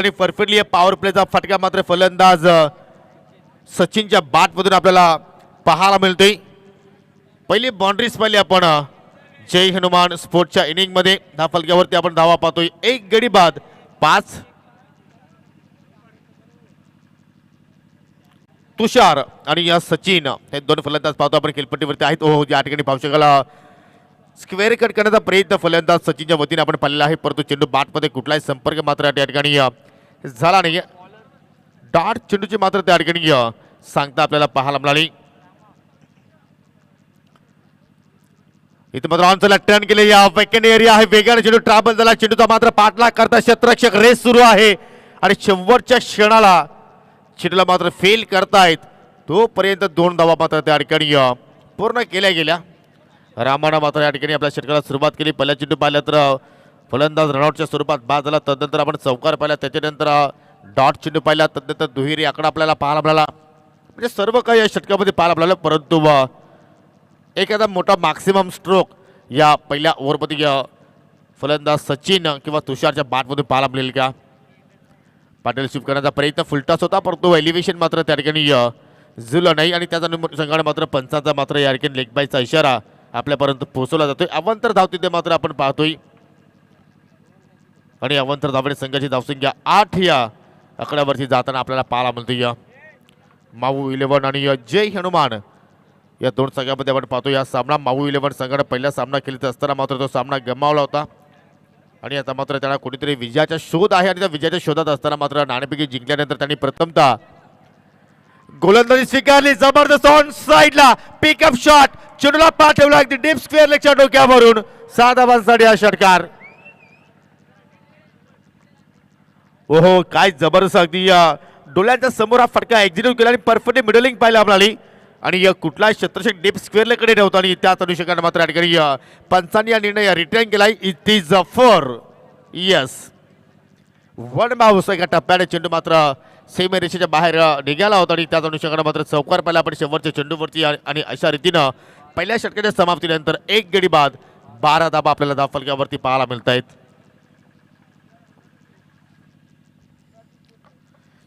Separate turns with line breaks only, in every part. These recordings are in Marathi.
आणि परफेक्टली पॉवर प्लेचा फटका मात्र फलंदाज सचिनच्या बॅटमधून आपल्याला पाहायला मिळतोय। पहिली बाउंड्रीज पाहिली आपण जय हनुमान स्पोर्टच्या इनिंग मध्ये। ह्या फलक्यावरती आपण धावा पाहतोय, एक गडी बाद 5। तुषार आणि या सचिन हे दोन फलंदाज पाहतो आपण खेळपट्टीवरती आहेत। हो या ठिकाणी पाहू शकाल स्क्वेअर कट करण्याचा प्रयत्न फलंदाज सचिनच्या वतीने आपण पाहिलेला आहे, परंतु चेंडू बॅटमध्ये कुठलाही संपर्क मात्र त्या ठिकाणी झाला नाही। डॉट चेंडूची मात्र त्या ठिकाणी सांगता आपल्याला पाहायला मिळाली। इथे मात्र ऑनसाइडला टर्न केले, या वेकंड एरिया आहे, वेगाने चेंडू ट्रॅव्हल झाला, चेंडूचा मात्र पाठलाग करता क्षेत्ररक्षक, रेस सुरू आहे आणि शेवटच्या क्षणाला चेंडूला मात्र फेल करतायत। तोपर्यंत 2 धावा मात्र त्या ठिकाणी पूर्ण केल्या गेल्या। रामानं मात्र या ठिकाणी आपल्या षटकाला सुरुवात केली। पहिला चेंडू पाहिला तर फलंदाज रनआउटच्या स्वरूपात बाद झाला, तदनंतर आपण चौकार पाहिला, त्याच्यानंतर डॉट चेंडू पाहिला, तदनंतर दुहेरी आकडा आपल्याला पाहायला मिळाला। म्हणजे सर्व काही या षटकामध्ये पाहायला मिळालं, परंतु एखादा मोठा मॅक्सिमम स्ट्रोक या पहिल्या ओव्हरमध्ये फलंदाज सचिन किंवा तुषारच्या बॅटमधून पाहायला मिळेल का? पाटील स्वीप करण्याचा प्रयत्न फुलटाच होता, परंतु एलिव्हेशन मात्र त्या ठिकाणी जुळलं नाही आणि त्याचा संघाने मात्र पंचांचा मात्र या ठिकाणी लेग बायचा इशारा आपल्यापर्यंत पोहोचवला जातोय। अवंतर धाव तिथे मात्र आपण पाहतोय आणि अवंतर धावणे संघाची धावसंख्या 8 या आकड्यावरती जाताना आपल्याला पाहायला मिळतोय। माऊ 11 आणि जय हनुमान या दोन संघामध्ये आपण पाहतो या सामना माऊ 11 संघाने पहिला सामना खेळत असताना मात्र तो सामना गमावला होता आणि आता मात्र त्यांना कुठेतरी विजयाचा शोध आहे आणि त्या विजयाच्या शोधात असताना मात्र नाणेफेकी जिंकल्यानंतर त्यांनी प्रथमतः गोलंदाजी स्वीकारली। जबरदस्त ऑन साइडला पिकअप शॉट, चेंडूला पाठवला अगदी डीप स्क्वेअर लेगच्या डोक्यावरून 6 धावांसाठी हा षटकार। ओहो काय जबरदस्त अगदी डोळ्यांच्या समोर हा फटका एक्झिक्यूट केला आणि परफेक्टली मिडलिंग पाहिला आपल्याला आणि कुठला क्षेत्ररक्षक डीप स्क्वेअरला कडे ठेवतो आणि त्याच अनुषंगाने मात्र या ठिकाणी पंचांनी हा निर्णय रिटर्न केलाय। It is for yes 1 बाउस। एका टप्प्याने चेंडू मात्र सेमी रेषेच्या बाहेर निघाला होता आणि त्याच अनुषंगाने मात्र चौकार पाहिला आपण शेवटच्या चेंडूवरती आणि अशा रीतीनं पहिल्या षटकाच्या समाप्तीनंतर 1 गडी बाद 12 धाबा आपल्याला धावफलकावरती पाहायला मिळत आहेत।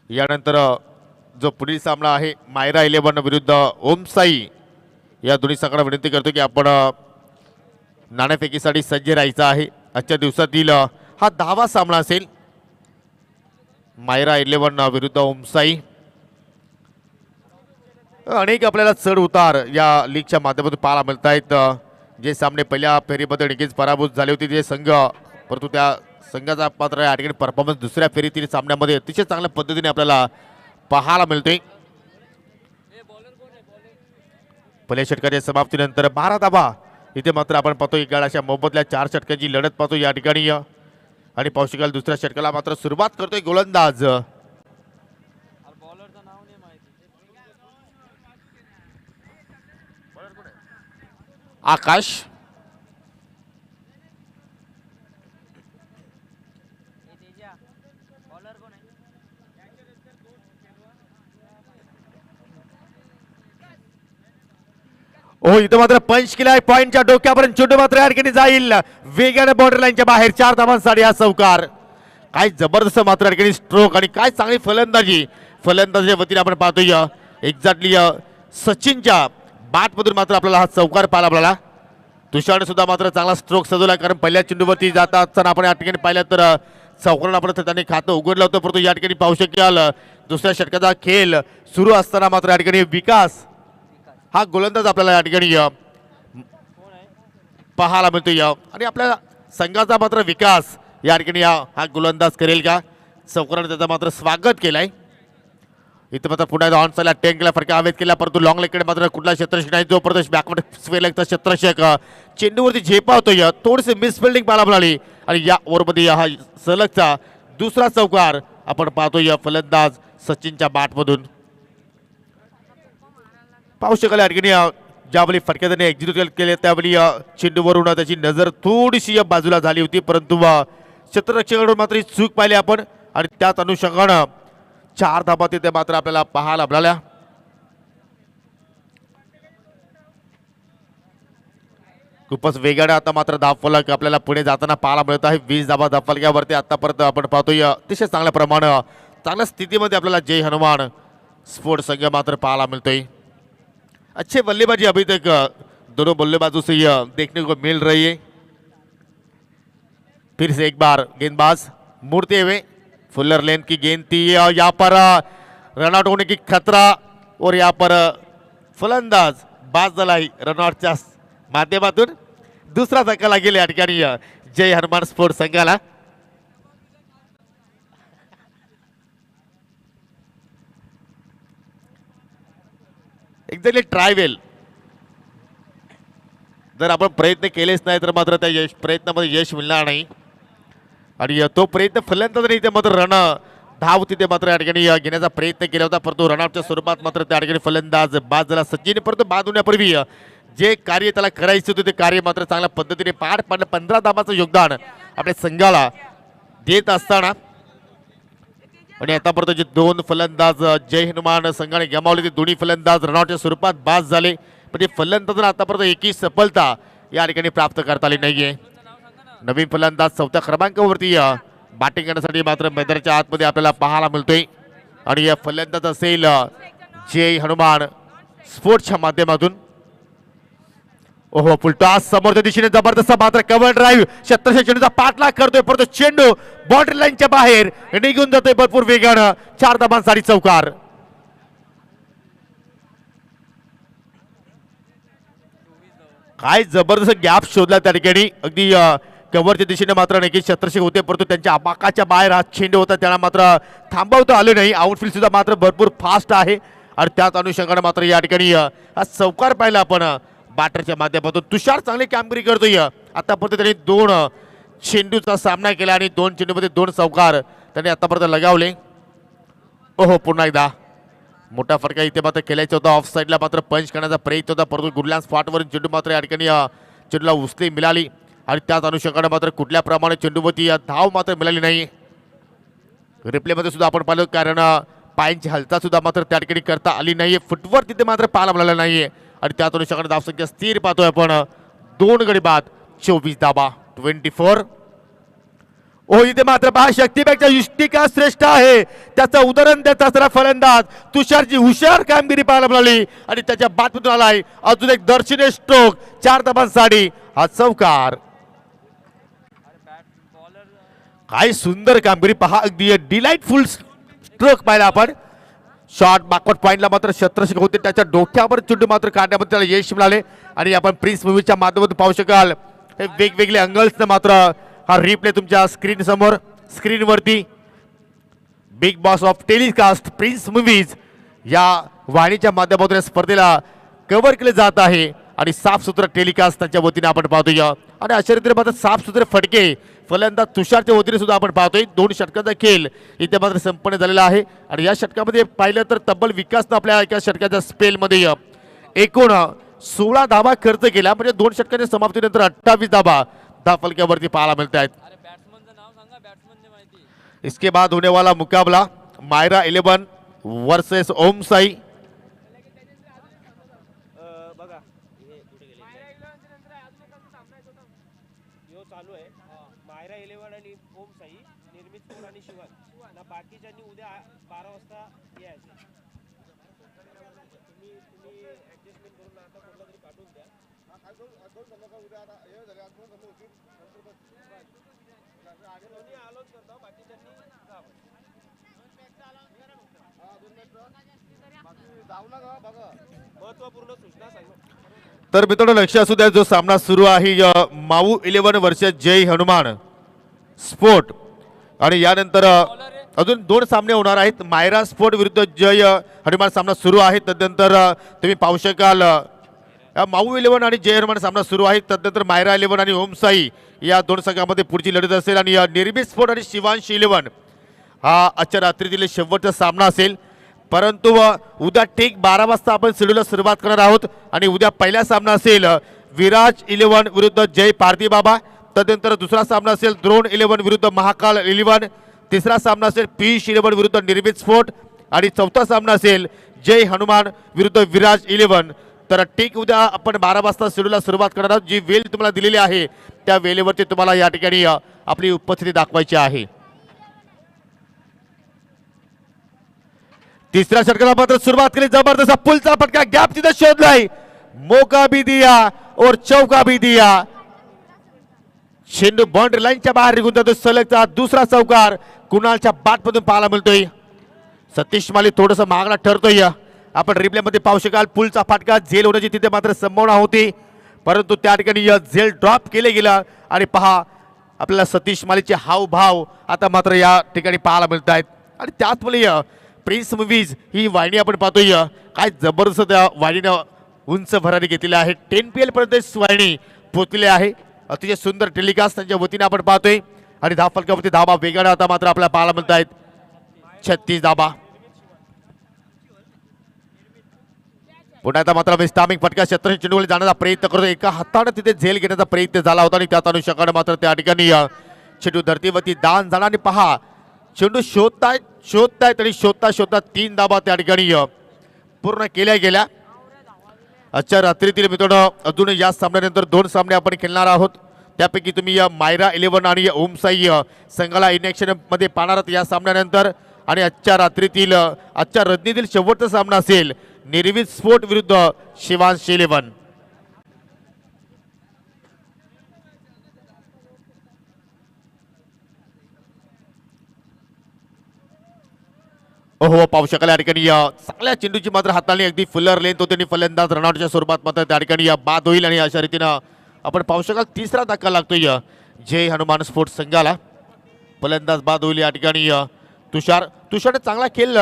यानंतर जो पुढील सामना आहे मायरा 11 विरुद्ध ओमसाई, या दोन्ही संघांना विनंती करतो की आपण नाणेफेकीसाठी सज्ज राहायचं आहे। आजच्या दिवसातील हा 10वा सामना असेल मायरा 11 विरुद्ध ओमसाई। अनेक आपल्याला चढ उतार या लीगच्या माध्यमातून पाहायला मिळत आहेत। जे सामने पहिल्या फेरीमध्ये निघेच पराभूत झाले होते ते संघ, परंतु त्या संघाचा पात्र या ठिकाणी परफॉर्मन्स दुसऱ्या फेरीतील सामन्यामध्ये अतिशय चांगल्या पद्धतीने आपल्याला पाहायला मिळते। पहिल्या षटकाच्या समाप्तीनंतर 12 धाबा इथे मात्र आपण पाहतो एक गाळाच्या मोबदल्या 4 षटकांची लढत पाहतो या ठिकाणी आणि पाहू शकाल दुसऱ्या षटकाला मात्र सुरुवात करतोय गोलंदाज आकाश। हो इथं मात्र पंच केलाय, पॉइंटच्या डोक्यापर्यंत चेंडू मात्र या ठिकाणी जाईल वेगाने बॉर्डर लाईनच्या बाहेर 4 धावांसाठी हा चौकार। काय जबरदस्त मात्र या ठिकाणी स्ट्रोक आणि काय चांगली फलंदाजीच्या वतीने आपण पाहतोय एक्झॅक्टली सचिनच्या बॅटमधून मात्र आपल्याला हा चौकार पाहायला मिळाला। तुषारने सुद्धा मात्र चांगला स्ट्रोक सजवला, कारण पहिल्या चेंडूवरती जाता असताना आपण या ठिकाणी पाहिलं तर चौकारानं आपण त्यांनी खातं उघडलं होतं, परंतु या ठिकाणी पाहू शकाल दुसऱ्या षटकाचा खेळ सुरू असताना मात्र या ठिकाणी विकास हा गोलंदाज आपल्याला या ठिकाणी पाहायला मिळतोय आणि आपल्या संघाचा मात्र विकास या ठिकाणी हा गोलंदाज करेल का? चौकाराने त्याचं मात्र स्वागत केलंय। इथं मात्र पुन्हा ऑन साइडला टेन केला, फटका हवेत केला, परंतु लॉंग लेगकडे मात्र कुठला क्षेत्ररक्षक नाही। जो प्रदेश बॅकवर्ड स्क्वेअर लेगचा क्षेत्ररक्षक चेंडूवरती झेपावतोय, थोडीशी मिसफिल्डिंग पाहायला मिळाली आणि या ओव्हरमध्ये हा सलगचा दुसरा चौकार आपण पाहतोय फलंदाज सचिनच्या बॅटमधून। पाहू शकाल या ठिकाणी ज्यावेळी फटक्या त्याने एक्झिक्यूट केले त्यावेळी चेंडूवरून त्याची नजर थोडीशी बाजूला झाली होती, परंतु क्षेत्ररक्षकाकडून मात्र चूक पाहिली आपण आणि त्याच अनुषंगानं 4 धाबा तिथे मात्र आपल्याला पाहायला मिळाल्या। खूपच वेगाने आता मात्र धावफलक आपल्याला पुढे जाताना पाहायला मिळत आहे. 20 धावा धावफलकावरती आतापर्यंत आपण पाहतोय अतिशय चांगल्या प्रमाणे चांगल्या स्थितीमध्ये आपल्याला जय हनुमान स्पोर्ट्स संघ मात्र पाहायला मिळतोय. अच्छे बल्लेबाजी अभी तक दोनों बल्लेबाजों से यह देखने को मिल रही है. फिर से एक बार गेंदबाज मुड़ते हुए फुलर लेन की गेंद थी यहाँ पर रनआउट होने की खतरा और यहाँ पर फलंदाज बाद झालाय रनआउटच्या माध्यमातून. दुसरा धक्का लागेल या ठिकाणी जय हनुमान स्पोर्ट्स संघाला. एक्झॅक्टली ट्रायवेल जर आपण प्रयत्न केलेच नाही तर मात्र त्या प्रयत्नामध्ये यश मिळणार नाही. आणि तो प्रयत्न फलंदाजाने इथे मात्र रन धाव तिथे मात्र या ठिकाणी घेण्याचा प्रयत्न केला होता, परंतु रनआउटच्या स्वरूपात मात्र त्या ठिकाणी फलंदाज बाद झाला सचिन. परंतु बाद होण्यापूर्वी जे कार्य त्याला करायचं होतं ते कार्य मात्र चांगल्या पद्धतीने पार पाडलं. 15 धावांचं योगदान आपल्या संघाला देत असताना आणि आतापर्यंत जे 2 फलंदाज जय हनुमान संघाने गमावले ते दोन्ही फलंदाज रनआउटच्या स्वरूपात बाद झाले. म्हणजे फलंदाजांना आतापर्यंत एकही सफलता या ठिकाणी प्राप्त करता आली नाहीये. नवीन फलंदाज 4थ्या क्रमांकावरती बॅटिंग करण्यासाठी मात्र मैदानाच्या आतमध्ये आपल्याला पाहायला मिळतोय. आणि या फलंदाज असेल जय हनुमान स्पोर्ट्सच्या माध्यमातून. ओहो फुलटॉस समोरच्या दिशेने जबरदस्त मात्र कव्हर ड्राईव्ह क्षेत्ररक्षक चेंडूचा पाठलाग करतोय, परंतु चेंडू बाउंड्री लाईनच्या बाहेर निघून जातोय भरपूर वेगानं. 4 धावांसाठी चौकार. काय जबरदस्त गॅप शोधला त्या ठिकाणी. अगदी कव्हरच्या दिशेने मात्र नक्की क्षेत्ररक्षक होते, परंतु त्यांच्या आबाकाच्या बाहेर हा चेंडू होता, त्याला मात्र थांबवता आले नाही. आउटफील्ड सुद्धा मात्र भरपूर फास्ट आहे आणि त्याच अनुषंगाने मात्र या ठिकाणी हा चौकार पाहिला आपण बॅटरच्या माध्यमातून. तुषार चांगली कामगिरी करतोय. आतापर्यंत त्यांनी 2 चेंडूचा सामना केला आणि 2 चेंडूमध्ये 2 चौकार त्यांनी आतापर्यंत लगावले. ओहो पुन्हा एकदा मोठा फटका इथे मात्र खेळायचा होता. ऑफ साईडला मात्र पंच करण्याचा प्रयत्न होता, परंतु गुडलँड स्पॉटवरून चेंडू मात्र या ठिकाणी चेंडूला उचली मिळाली आणि त्याच अनुषंगाने मात्र कुठल्या प्रमाणे चेंडूवरती धाव मात्र मिळाली नाही. रिप्लेमध्ये सुद्धा आपण पाहिलं, कारण पायांची हालचाल सुद्धा मात्र त्या ठिकाणी करता आली नाहीये. फुटवर तिथे मात्र पाहायला मिळालं नाहीये आणि त्याच अनुषंगाने धावसंख्या स्थिर पाहतोय आपण. 2 गडी बाद 24 धावा 24. ओ इथे मात्र पहा शक्तीपेक्षा युष्टिका श्रेष्ठ आहे त्याचं उदाहरण देत असताना फलंदाज तुषारची हुशार कामगिरी पाहायला मिळाली आणि त्याच्या बातमीतून आलाय अजून एक दर्शनीय स्ट्रोक. 4 धावांसाठी हा चौकार. काय सुंदर कामगिरी पहा, अगदी डिलाइटफुल स्ट्रोक पाहिला आपण. शॉट बॅकवर्ड पॉइंटला मात्र क्षेत्ररक्षक होते, त्याच्या डोक्यावर चेंडू मात्र काढण्यामध्ये त्याला यश मिळाले. आणि आपण प्रिन्स मूवीच्या माध्यमातून पाहू शकाल हे वेगवेगळे अँगल्सनं मात्र हा रिप्ले तुमच्या स्क्रीन समोर स्क्रीनवरती Bigg Boss of telecast prince movies या वाहिनीच्या माध्यमातून स्पर्धेला कव्हर केले जात आहे आणि साफसुथरा टेलिकास्ट त्यांच्या वतीने आपण पाहतोय. आणि अशा रीतीने मात्र साफसुथरे फटके फलंदाज तुषारच्या वतीने सुद्धा आपण पाहतोय. 2 षटकांचा खेळ इथे मात्र संपन्न झालेला आहे आणि या षटकामध्ये पाहिलं तर तब्बल विकासनं आपल्या एका षटकाच्या स्पेलमध्ये एकूण 16 धावा खर्च केला. म्हणजे 2 षटकांच्या समाप्तीनंतर 28 धावा धावफलकावरती पाहायला मिळत आहेत. इसके बाद होने वाला मुकाबला मायरा 11 वर्सेस ओम साई. तर मित्रांनो लक्ष असू द्या, जो सामना सुरू आहे माऊ 11 वर्सेस जय हनुमान स्पोर्ट आणि यानंतर अजून 2 सामने होणार आहेत. मायरा स्पोर्ट विरुद्ध जय हनुमान सामना सुरू आहे. तदनंतर तुम्ही पाहू शकाल माऊ 11 आणि जय हनुमान सामना सुरू आहे. तदनंतर मायरा 11 आणि ओम साई या 2 संघामध्ये पुढची लढत असेल आणि निर्मित स्पोर्ट आणि शिवांश 11 हा आजच्या रात्रीतील शेवटचा सामना असेल. परंतु उद्या ठीक 12 वाजता आपण शेड्यूलला सुरुवात करणार आहोत आणि उद्या पहिला सामना असेल विराज 11 विरुद्ध जय पारधी बाबा. तदनंतर दुसरा सामना असेल द्रोण 11 विरुद्ध महाकाल 11. तिसरा सामना असेल पीश 11 विरुद्ध निर्मित स्पोर्ट आणि चौथा सामना असेल जय हनुमान विरुद्ध विराज 11. तर ठीक उद्या आपण 12 वाजता शेड्यूलला सुरुवात करणार आहोत. जी वेळ तुम्हाला दिलेली आहे त्या वेळेवरती तुम्हाला या ठिकाणी आपली उपस्थिती दाखवायची आहे. तिसऱ्या षटकाला मात्र सुरुवात केली. जबरदस्त पुलचा फटका गॅप तिथे शोधलाय. मौका भी दिया और चौका भी दिया. चेंडू बाउंड्री लाईनच्या बाहेर निघून जातो. सलगचा दुसरा चौकार कुणालच्या बॅटमधून पाहायला मिळतोय. सतीश माली थोडस मागणा ठरतोय. आपण रिप्ले मध्ये पाहू शकाल पुलचा फटका झेल होण्याची तिथे मात्र संभावना होती, परंतु त्या ठिकाणी झेल ड्रॉप केले गेला. आणि पहा आपल्याला सतीश मालीचे हावभाव आता मात्र या ठिकाणी पाहायला मिळत आहेत. आणि त्याचमुळे प्रिन्स मूवीज ही वाहिनी आपण पाहतोय काय जबरदस्त त्या वाहिनीनं उंच भरारी घेतलेली आहे. 10 PL पर्यंत वाहिनी पोहोचलेली आहे. अतिशय सुंदर टेलिकास्ट त्यांच्या वतीने आपण पाहतोय. आणि धाव फलकावरती धाबा वेगाने आता मात्र आपल्याला पाहायला मिळत आहेत. 36 धाबा. पुन्हा आता मात्र विस्टामिक फटका शतरंज चेंडूवर जाण्याचा प्रयत्न करतो. एका हाताने तिथे झेल घेण्याचा प्रयत्न झाला होता आणि त्यात अनुषंगाने मात्र त्या ठिकाणी चेंडू धरतीवरती दान झाला. आणि पहा चेंडू शोधतायत आणि शोधता 3 धाबा त्या ठिकाणी पूर्ण केल्या गेल्या. आजच्या रात्रीतील मित्रांनो अजून या सामन्यानंतर 2 सामने आपण खेळणार आहोत. त्यापैकी तुम्ही मायरा 11 आणि ओमसाई संघाला इनॅक्शन मध्ये पाहणार आहात या सामन्यानंतर. आणि आजच्या रजनीतील शेवटचा सामना असेल निर्वित स्पोर्ट विरुद्ध शिवांश 11. हो पाहू शकाल या ठिकाणी चांगल्या चेंडूची मात्र हाताने अगदी फुल्लर लेंथ होते आणि फलंदाज रनआउटच्या स्वरूपात मात्र त्या ठिकाणी बाद होईल. आणि अशा रीतीनं आपण पाहू शकाल तिसरा धक्का लागतोय जय हनुमान स्पोर्ट्स संघाला. फलंदाज बाद होईल या ठिकाणी तुषारने चांगला खेळ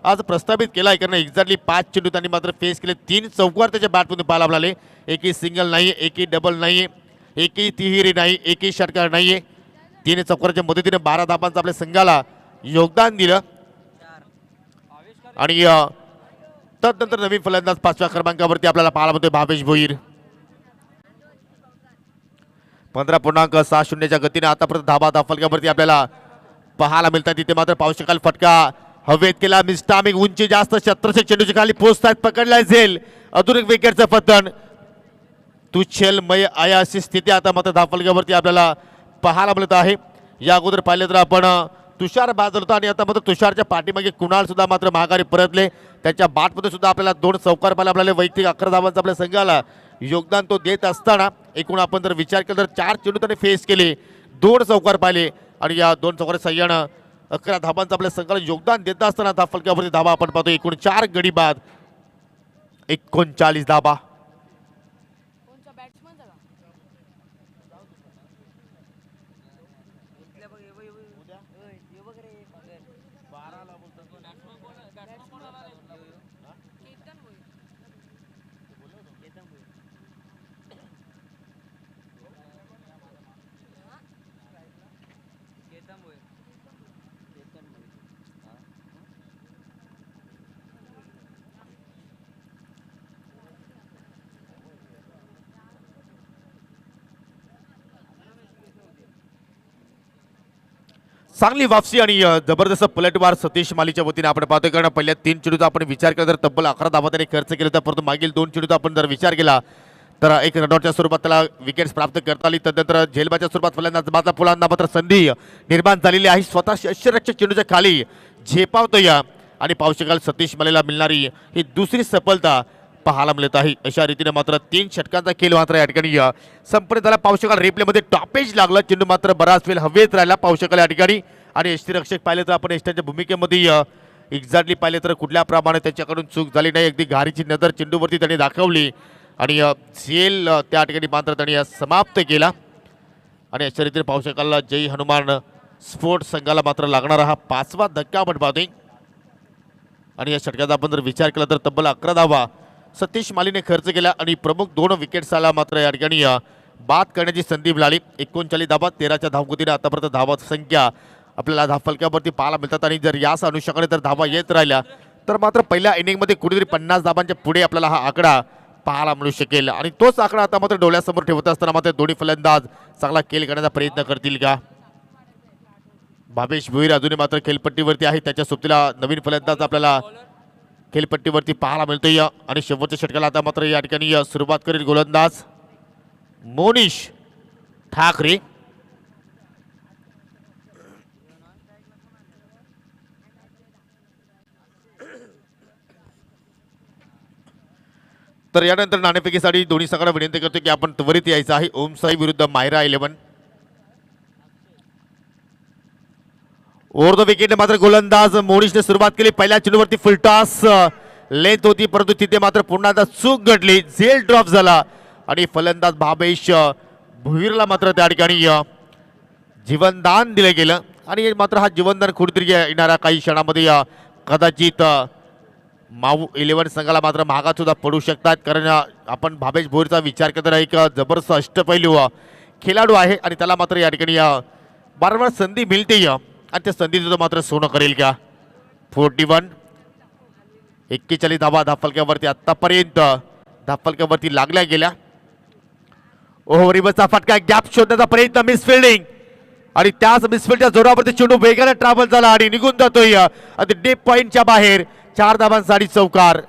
आज प्रस्थापित केला आहे, कारण एक्झॅक्टली 5 चेंडू त्यांनी मात्र फेस केले. 3 चौकार त्याच्या बॅटमधून पाहायला मिळाले. एकही सिंगल नाही, एकही डबल नाही, एकही तिहेरी नाही, एकही षटकार नाहीये. 3 चौकाराच्या मदतीने 12 धाबांचं आपल्या संघाला योगदान दिलं. आणि तदनंतर नवीन फलंदाज 5व्या क्रमांकावरती आपल्याला पाहायला मिळतोय भावेश भोईर. 15.60 गतीने आतापर्यंत धाबा फलकावरती आपल्याला पाहायला मिळतात. तिथे मात्र पाहू शकाल फटका हवेत केला. मिस्टामिक उंची जास्त 1700 चेंडूच्या खाली पोहोचतात. पकडला झेल. अजून एक विकेटचं पतन. तुच्छलमय आहे अशी स्थिती आता मात्र धावफलकावरती आपल्याला पाहायला मिळत आहे. या अगोदर पाहिलं तर आपण तुषार बाद होता आणि आता मात्र तुषारच्या पाठीमागे कुणाल सुद्धा मात्र माघारी परतले. त्याच्या बॅटमध्ये सुद्धा आपल्याला 2 चौकार पाहायला मिळाले. वैयक्तिक 11 धावांचं आपल्या संघाला योगदान तो देत असताना एकूण आपण जर विचार केला तर 4 चेंडू त्याने फेस केले, 2 चौकार पाहिले आणि या 2 चौकार सह्यानं 11 धाबांचं आपल्या संघाला योगदान देत असताना धावफलकावरती धाबा आपण पाहतो. एकूण 4 गडी बाद 39 धाबा. चांगली वापसी आणि जबरदस्त पलटवार सतीश मालीच्या वतीने आपण पाहतोय. कारण पहिल्या 3 चेंडूचा आपण विचार केला तर तब्बल 11 धावा त्याने खर्च केला होता, परंतु मागील 2 चेंडूचा आपण जर विचार केला तर एक रनआउटच्या स्वरूपात त्याला विकेट्स प्राप्त करता आली. तदनंतर झेलबाच्या स्वरूपात फलंदाज पुलांना मात्र संधी निर्माण झालेली आहे. स्वतः यष्टीरक्षक चेंडूच्या खाली झेपावतोय आणि पाहू शकाल सतीश मालीला मिळणारी ही दुसरी सफलता पाहायला मिळत आहे. अशा रीतीने मात्र 3 षटकांचा खेळ मात्र या ठिकाणी संपन्न झाला. पाहू शकाल रिप्लेमध्ये टॉपेज लागला. चेंडू मात्र बराच वेळ हवेत राहिला पाहू शकाल या ठिकाणी. आणि यष्टीरक्षक पाहिले तर आपण यष्टीच्या भूमिकेमध्ये एक्झॅक्टली पाहिले तर कुठल्या प्रमाणे त्याच्याकडून चूक झाली नाही. अगदी घारीची नजर चेंडूवरती त्यांनी दाखवली आणि झेल त्या ठिकाणी मात्र त्यांनी समाप्त केला. आणि अशा रीतीने पाहू शकाल जय हनुमान स्पोर्ट्स संघाला मात्र लागणारा हा 5वा धक्का आपण पाहतोय. आणि या षटकाचा आपण जर विचार केला तर तब्बल 11 धावा सतीश मालीने खर्च केला आणि प्रमुख 2 विकेट्सला मात्र या ठिकाणी बाद करण्याची संधी मिळाली. 39 धावा 13च्या धावगतीने आतापर्यंत धावा संख्या आपल्याला धावफलकावरती पाहायला मिळतात. आणि जर याच अनुषंगाने जर धावा येत राहिल्या तर मात्र पहिल्या इनिंगमध्ये कुठेतरी 50 धावांच्या पुढे आपल्याला हा आकडा पाहायला मिळू शकेल. आणि तोच आकडा आता मात्र डोळ्यासमोर ठेवत असताना मात्र दोन्ही फलंदाज चांगला खेळ करण्याचा प्रयत्न करतील का. भावेश भोईर अजूनही मात्र खेळपट्टीवरती आहे. त्याच्या सोबतीला नवीन फलंदाज आपल्याला खेळपट्टीवरती पाहायला मिळतोय आणि शेवटच्या षटकाला आता मात्र या ठिकाणी सुरुवात करेल गोलंदाज मोनिश ठाकरे. तर यानंतर नाणेफेकीसाठी दोन्ही संघांना विनंती करतो की आपण त्वरित यायचं आहे. ओम साई विरुद्ध मायरा 11. ओव्हर द विकेट मात्र गोलंदाज मोनिशने सुरुवात केली. पहिल्या चेंडूवरती फुलटॉस लेंथ होती परंतु तिथे मात्र पुन्हा एकदा चूक घडली. झेल ड्रॉप झाला आणि फलंदाज भावेश भुईरला मात्र त्या ठिकाणी जीवनदान दिलं गेलं आणि मात्र हा जीवनदान कुठेतरी येणाऱ्या काही क्षणामध्ये कदाचित माऊ 11 संघाला मात्र महागात सुद्धा पडू शकतात. कारण आपण भावेश भोईरचा विचार करताना एक जबरदस्त अष्टपैलू खेळाडू आहे आणि त्याला मात्र या ठिकाणी वारंवार संधी मिळते आणि त्या संधीचं मात्र सोनं करेल का. 41 41 धावा धाफलक्यावरती आतापर्यंत धाफलक्यावरती लागल्या गेल्या. ओहो रिवर्सचा फटका गॅप शोधण्याचा प्रयत्न मिसफिल्डिंग आणि त्याच मिसफिल्डच्या जोरावरती चेंडू वेगाने ट्रॅव्हल झाला आणि निघून जातोय अगदी डीप पॉइंटच्या बाहेर. 4 धावांसाठी चौकार.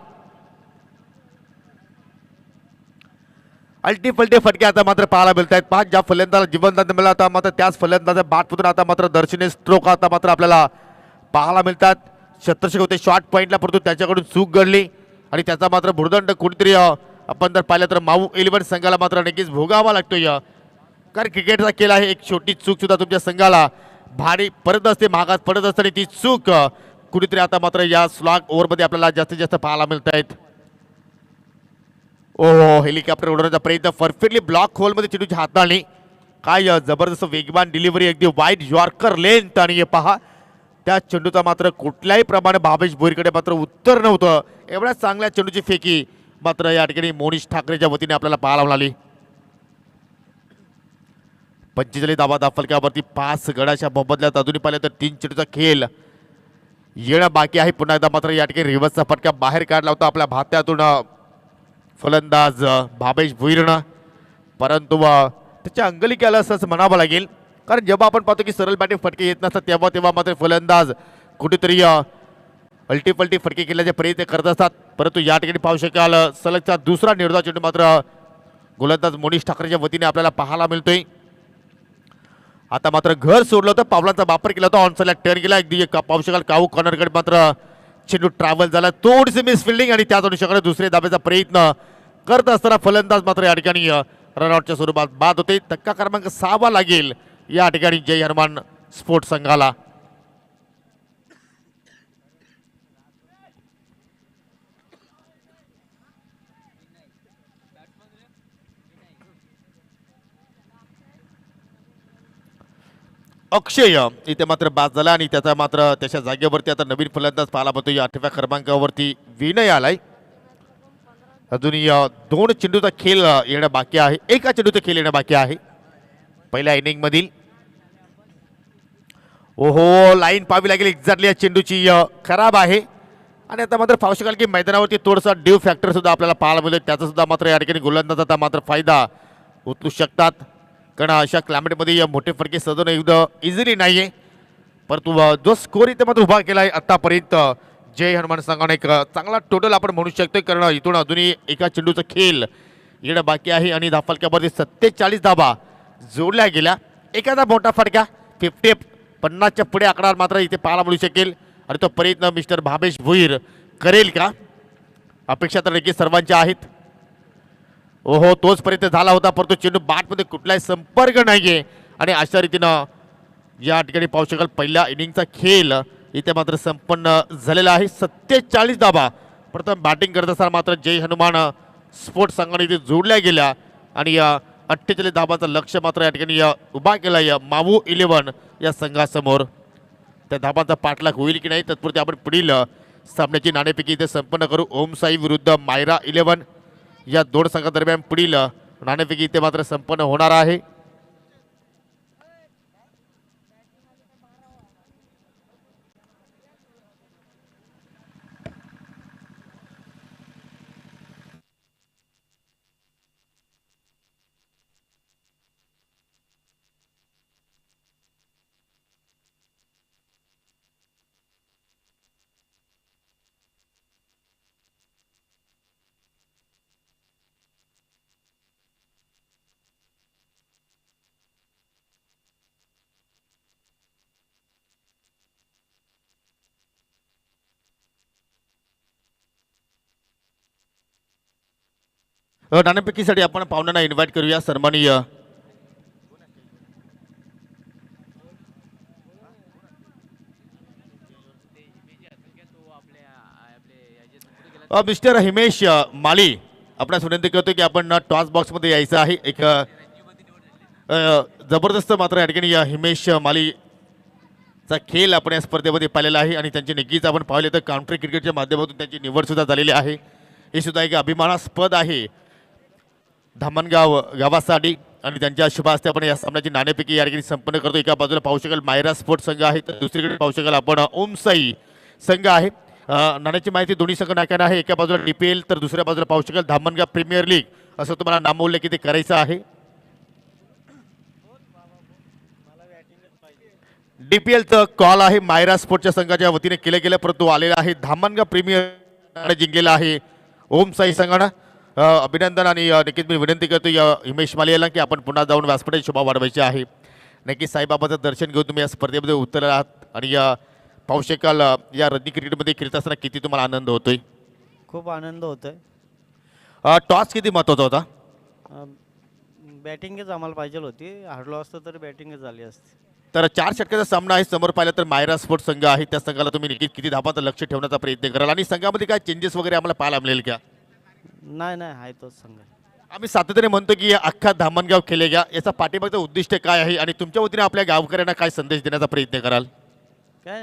अल्टी पलटी फटके आता मात्र पाहायला मिळत आहेत. 5 ज्या फलंदाजाला जीवनदान मिळाला आता मात्र त्याच फलंदाजा बाटमधून आता मात्र दर्शनीय स्ट्रोक आता मात्र आपल्याला पाहायला मिळतात. शतरक्षक होते शॉर्ट पॉईंटला परंतु त्याच्याकडून चूक घडली आणि त्याचा मात्र भुर्दंड कुठेतरी आपण जर पाहिलं तर माऊ 11 संघाला मात्र नक्कीच भोगावा लागतोय. कारण क्रिकेटचा खेळ आहे. एक छोटी चूक सुद्धा तुमच्या संघाला भारी परत असते, महागात पडत असताना ती चूक कुठेतरी आता मात्र या स्लॉग ओव्हरमध्ये आपल्याला जास्तीत जास्त पाहायला मिळत आहेत. ओहो हेलिकॉप्टर उडवण्याचा प्रयत्न परफेक्टली ब्लॉक होलमध्ये चेंडूची हाताळणी. काय जबरदस्त वेगवान डिलिव्हरी अगदी वाईड यॉर्कर लेंथ आणि हे पहा त्या चेंडूचा मात्र कुठल्याही प्रमाणे भावेश भोईरकडे मात्र उत्तर नव्हतं. एवढ्या चांगल्या चेंडूची फेकी मात्र या ठिकाणी मोनिश ठाकरेच्या वतीने आपल्याला पाहायला मिळाली. 45 धावा धाफलक्यावरती 5 गडाच्या मोबदल्यात अजूनही पाहिलं तर 3 चेंडूचा खेळ येणं बाकी आहे. पुन्हा एकदा मात्र या ठिकाणी रिव्हर्सचा फटका बाहेर काढला होता आपल्या भात्यातून फलंदाज भावेश भुईरनं परंतु त्याच्या अंगलिकेला असं म्हणावं लागेल. कारण जेव्हा आपण पाहतो की सरळ बॅटिंग फटके येत नसतात तेव्हा मात्र फलंदाज कुठेतरी अल्टीपल्टी फटके केल्याचे प्रयत्न करत असतात. परंतु या ठिकाणी पाहू शकाल सलगचा दुसरा निर्धार चेंडू मात्र गोलंदाज मोनिश ठाकरेच्या वतीने आपल्याला पाहायला मिळतोय. आता मात्र घर सोडलं होतं, पावलांचा वापर केला होता, ऑनसाईडला टर्न केला. अगदी पाहू शकाल काऊ कॉर्नरकडे मात्र चेंडू ट्रॅव्हल झाला. थोडीशी मिस फिल्डिंग आणि त्याच अनुषंगाने दुसरे धाब्याचा प्रयत्न करत असताना फलंदाज मात्र या ठिकाणी रनआउटच्या स्वरूपात बाद होते. धक्का क्रमांक 6 लागेल या ठिकाणी जय हनुमान स्पोर्ट्स संघाला. अक्षय इथे मात्र बाद झाला आणि त्याचा मात्र त्याच्या जागेवरती आता नवीन फलंदाज पाहायला मिळतो. 8व्या क्रमांकावरती विनय आलाय. अजूनही 2 चेंडूचा खेळ येणं बाकी आहे. एका चेंडूचा खेळ येणं बाकी आहे पहिल्या इनिंग मधील. ओहो लाईन पाहावी लागेल एक्झॅक्टली या चेंडूची खराब आहे आणि आता मात्र पाहू शकाल की मैदानावरती थोडासा ड्यू फॅक्टर सुद्धा आपल्याला पाहायला मिळतो. त्याचा सुद्धा मात्र या ठिकाणी गोलंदाजाचा मात्र फायदा उचलू शकतात. कारण अशा क्लायमेटमध्ये मोठे फटके सजवणं एवढं इझिली नाहीये. परंतु जो स्कोर इथे मात्र उभा केला आहे आतापर्यंत जय हनुमान संघाने एक चांगला टोटल आपण म्हणू शकतो. कारण इथून अजूनही एका चेंडूचा खेळ येणं बाकी आहे आणि धाफलक्यामध्ये 47 धावा जोडल्या गेल्या. एखादा मोठा फटका 50च्या पुढे आकडा मात्र इथे पाहायला मिळू शकेल आणि तो प्रयत्न मिस्टर भावेश भुईर करेल का अपेक्षा तर नक्की सर्वांच्या आहेत. ओहो तोच प्रयत्न झाला होता परंतु चेंडू बॅटमध्ये कुठलाही संपर्क नाहीये आणि अशा रीतीनं या ठिकाणी पाहू शकाल पहिल्या इनिंगचा खेळ इथे मात्र संपन्न झालेला आहे. 47 धावा प्रथम बॅटिंग करत असताना मात्र जय हनुमान स्पोर्ट्स संघाने इथे जोडल्या गेल्या आणि 48 धावांचं लक्ष मात्र या ठिकाणी उभा केला मावू 11 या संघासमोर. त्या धावांचा पाठलाग होईल की नाही तत्पुरती आपण पुढील सामन्याची नाणेफेकी इथे संपन्न करू. ओम साई विरुद्ध मायरा 11 या 2 संघादरम्यान पुढील नाणेफेकी इथे मात्र संपन्न होणार आहे. नाणेफेकीसाठी आपण पाहुण्यांना इन्व्हाइट करूया. सन्माननीय मिस्टर हिमेश माली आपणास विनंती करतो की आपण टॉस बॉक्समध्ये यायचं आहे. एक जबरदस्त मात्र या ठिकाणी हिमेश मालीचा खेळ आपण या स्पर्धेमध्ये पाहिलेला आहे आणि त्यांची नक्कीच आपण पाहिले तर काउंट्री क्रिकेटच्या माध्यमातून त्यांची निवड सुद्धा झालेली आहे. हे सुद्धा एक अभिमानास्पद आहे धामणगाव गावासाठी आणि त्यांच्या शुभ हस्ते आपण या सामन्याची नाणेफेकी या ठिकाणी संपन्न करतो. एका बाजूला पाहू शकाल मायरा स्पोर्ट्स संघ आहे तर दुसरीकडे पाहू शकाल आपण ओमसाई संघ आहे. नाण्याची माहिती दोन्ही संघ नाक्यानं आहे. एका बाजूला DPL तर दुसऱ्या बाजूला पाहू शकाल धामणगाव प्रीमियर लीग असं तुम्हाला नामोल्लेख किती करायचं आहे. DPLचं कॉल आहे मायरा स्पोर्टच्या संघाच्या वतीने केलं गेलं परंतु आलेला आहे धामणगाव प्रीमियर जिंकलेला आहे ओमसाई संघानं. अभिनंदन आणि नक्कीच मी विनंती करतो या हिमेश माली याला की आपण पुन्हा जाऊन व्यासपीठाची शोभा वाढवायची आहे. नक्कीच साईबाबाचं दर्शन घेऊन तुम्ही या स्पर्धेमध्ये उतरला आहात आणि या पाहू शकाल या रग्बी क्रिकेटमध्ये खेळत असताना किती तुम्हाला आनंद होतोय.
खूप आनंद होतोय.
टॉस किती महत्त्वाचा होता.
बॅटिंगच आम्हाला पाहिजे होती. हारलो असतं तर बॅटिंगच झाली असती.
तर 4 षटकाचा सामना आहे. समोर पाहिलं तर मायरा स्पोर्ट्स संघ आहे. त्या संघाला तुम्ही नक्कीच किती धावांचं लक्ष ठेवण्याचा प्रयत्न कराल आणि संघामध्ये काय चेंजेस वगैरे आम्हाला पाहायला मिळेल का.
नाही आहे तोच संघ.
आम्ही सातत्याने म्हणतो की अख्खा धामणगाव खेळले घ्या. याचा पाठीमागचं उद्दिष्ट काय आहे आणि तुमच्या वतीने आपल्या गावकऱ्यांना काय संदेश देण्याचा प्रयत्न कराल.
काय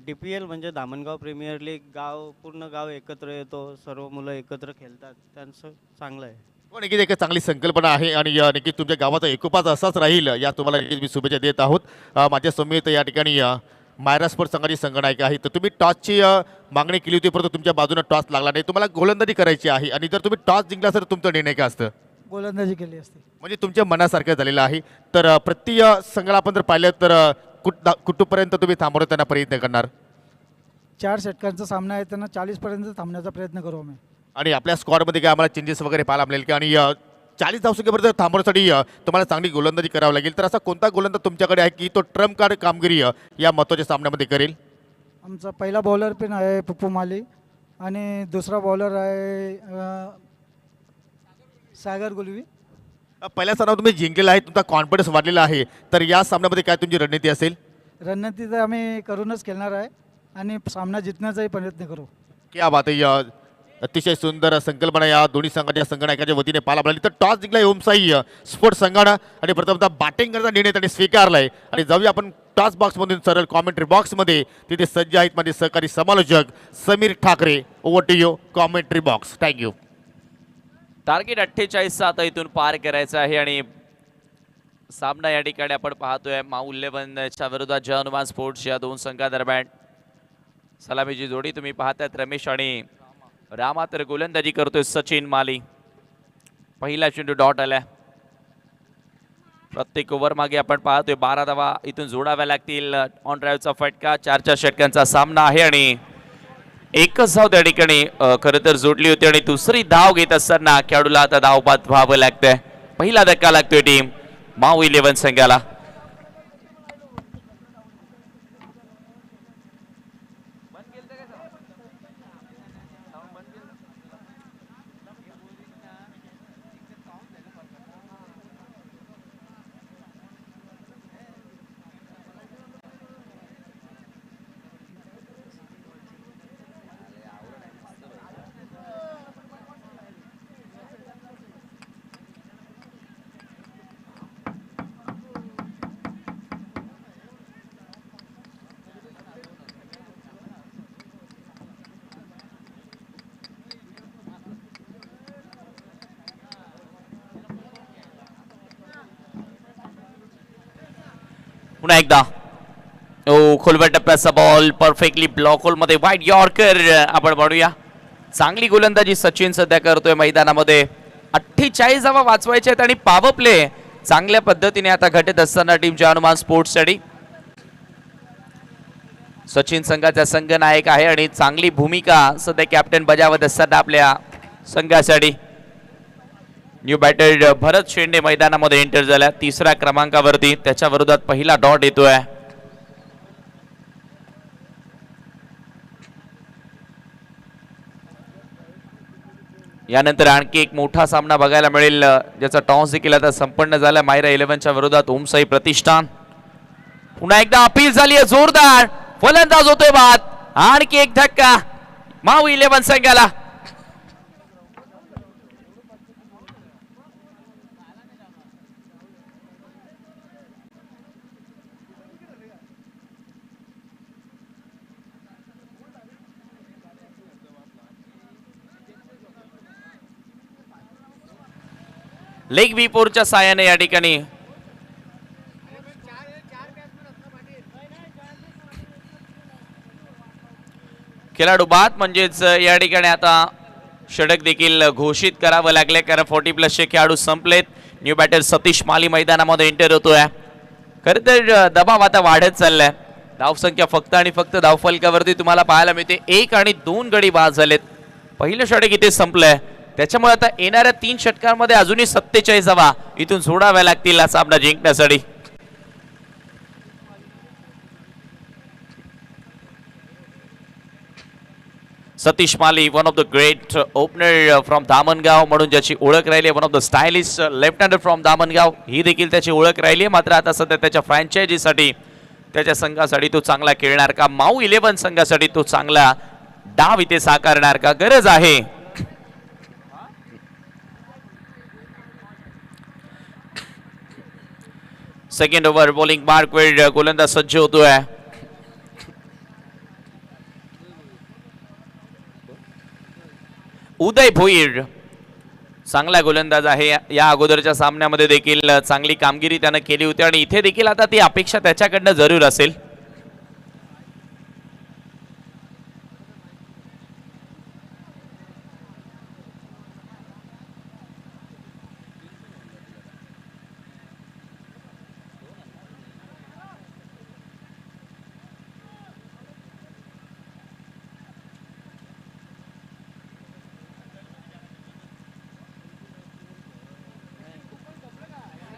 DPL म्हणजे धामणगाव प्रीमियर लीग पूर्ण गाव एकत्र येतो. सर्व मुलं एकत्र खेळतात. त्यांचं चांगलं आहे.
पण नक्कीच एक चांगली संकल्पना आहे आणि नक्कीच तुमच्या गावाचा एकोपाच असाच राहील या तुम्हाला नक्कीच मी शुभेच्छा देत आहोत. माझ्या समेत या ठिकाणी मायरा स्पोर्ट्स संघाची संघनायक आहे. तर तुम्ही टॉसची मागणी केली होती परंतु तुमच्या बाजूने टॉस लागला नाही. तुम्हाला गोलंदाजी करायची आहे आणि जर तुम्ही टॉस जिंकला तर तुमचा निर्णय काय असतं.
गोलंदाजी केली असते.
म्हणजे तुमच्या मनासारखं झालेलं आहे. तर प्रत्येक संघाला आपण जर पाहिलं तर कुठपर्यंत तुम्ही थांबवण्याचा त्यांना प्रयत्न करणार.
4 षटकांचा सामना आहे त्यांना 40 पर्यंत थांबण्याचा प्रयत्न करू आम्ही.
आणि आपल्या स्क्वॉडमध्ये काय आम्हाला चेंजेस वगैरे पाहायला मिळेल की आणि 40 धावसंख्येपर्यंत थांबवण्यासाठी तुम्हाला चांगली गोलंदाजी करावी लागेल. तर असा कोणता गोलंदाज तुमच्याकडे आहे की तो ट्रम्प कार्ड कामगिरी या महत्त्वाच्या सामन्यामध्ये करेल.
आमचा पहिला बॉलर पण आहे पप्पू माली आणि दुसरा बॉलर आहे सागर गुलवी.
पहिल्या सामना तुम्ही जिंकलेला आहे. तुमचा कॉन्फिडन्स वाढलेला आहे. तर या सामन्यामध्ये काय तुमची रणनीती असेल.
रणनीती तर आम्ही करूनच खेळणार आहे आणि सामना जिंकण्याचाही प्रयत्न करू.
क्या बात आहे. अतिशय सुंदर संकल्पना या दोन्ही संघाच्या संघनायकाच्या वतीने पाहायला मिळाली. तर टॉस जिंकलाय ओमसाई स्पोर्ट्स संघानं आणि प्रथमतः बॅटिंग करण्याचा निर्णय त्यांनी स्वीकारलाय. आणि जाऊया आपण टॉस बॉक्समधून सरळ कॉमेंट्री बॉक्समध्ये. तिथे सज्ज आहेत माझे सहकारी समालोचक Sameer Thackeray. Over to you commentary box. Thank you.
Target 48 आता इथून पार करायचं आहे आणि सामना या ठिकाणी आपण पाहतोय माऊ 11च्या विरोधात जय हनुमान स्पोर्ट्स या दोन संघादरम्यान. सलामीची जोडी तुम्ही पाहतायत रमेश आणि रामा. तर गोलंदाजी करतोय सचिन माली. पहिला चेंडू डॉट आला. प्रत्येक ओव्हर मागे आपण पाहतोय 12 धावा इथून जोडाव्या लागतील. ऑन ड्राईव्हचा फटका. 4 षटकांचा सामना आहे आणि एकच धाव त्या ठिकाणी खरं तर जोडली होती आणि दुसरी धाव घेत असताना खेळाडूला आता धावबाद व्हावं लागतंय. पहिला धक्का लागतोय टीम माऊ 11 संघाला. पुन्हा एकदा खोलवर टप्प्याचा बॉल परफेक्टली ब्लॉक होल मध्ये वाईट यॉर्कर आपण म्हणूया. चांगली गोलंदाजी सचिन सध्या करतोय मैदानामध्ये. 48 धावा वाचवायच्या आहेत आणि पॉवर प्ले चांगल्या पद्धतीने आता घटत असताना टीम जय हनुमान स्पोर्ट्स साठी. सचिन संघाचा संघनायक आहे आणि चांगली भूमिका सध्या कॅप्टन बजावत असताना आपल्या संघासाठी. न्यू बॅटर भरत शेंडे मैदानामध्ये एंटर झाल्या 3ऱ्या क्रमांकावरती. त्याच्या विरोधात पहिला डॉट येतोय. यानंतर आणखी एक मोठा सामना बघायला मिळेल, ज्याचा टॉस देखील आता संपन्न झाला मायरा 11च्या विरोधात ओमसाई प्रतिष्ठान. पुन्हा एकदा अपील झाली आहे जोरदार, फलंदाज होतोय बाद. आणखी एक धक्का माऊ 11 संघाला. लेग विपोरच्या साहाय्याने या ठिकाणी खेळाडू बाद, म्हणजेच या ठिकाणी आता षटक देखील घोषित करावं लागले, कारण 40+ खेळाडू संपलेत. न्यू बॅटर सतीश माली मैदानामध्ये एंटर होतोय. खरं तर दबाव आता वाढत चाललाय. धावसंख्या फक्त आणि फक्त धावफलकावरती तुम्हाला पाहायला मिळते 1 आणि 2 गडी बाद झालेत. पहिलं षटक इथे संपलंय, त्याच्यामुळे आता येणाऱ्या 3 षटकांमध्ये अजूनही 47 धावा इथून सोडाव्या लागतील हा सामना जिंकण्यासाठी. Satish Mali, one of the great opener from Damangaon म्हणून ज्याची ओळख राहिली, one of the stylish left hander from Damangaon, ही देखील त्याची ओळख राहिली आहे. मात्र आता सध्या त्याच्या फ्रँचायझीसाठी, त्याच्या संघासाठी तो चांगला खेळणार का, माऊ 11 संघासाठी तो चांगला डाव इथे साकारणार का, गरज आहे. सेकंड ओव्हर बॉलिंग मार्कवेड गोलंदाज सज्ज होतोय. उदय भोईर चांगला गोलंदाज आहे. या अगोदरच्या सामन्यामध्ये देखील चांगली कामगिरी त्यानं केली होती आणि इथे देखील आता ती अपेक्षा त्याच्याकडनं जरूर असेल.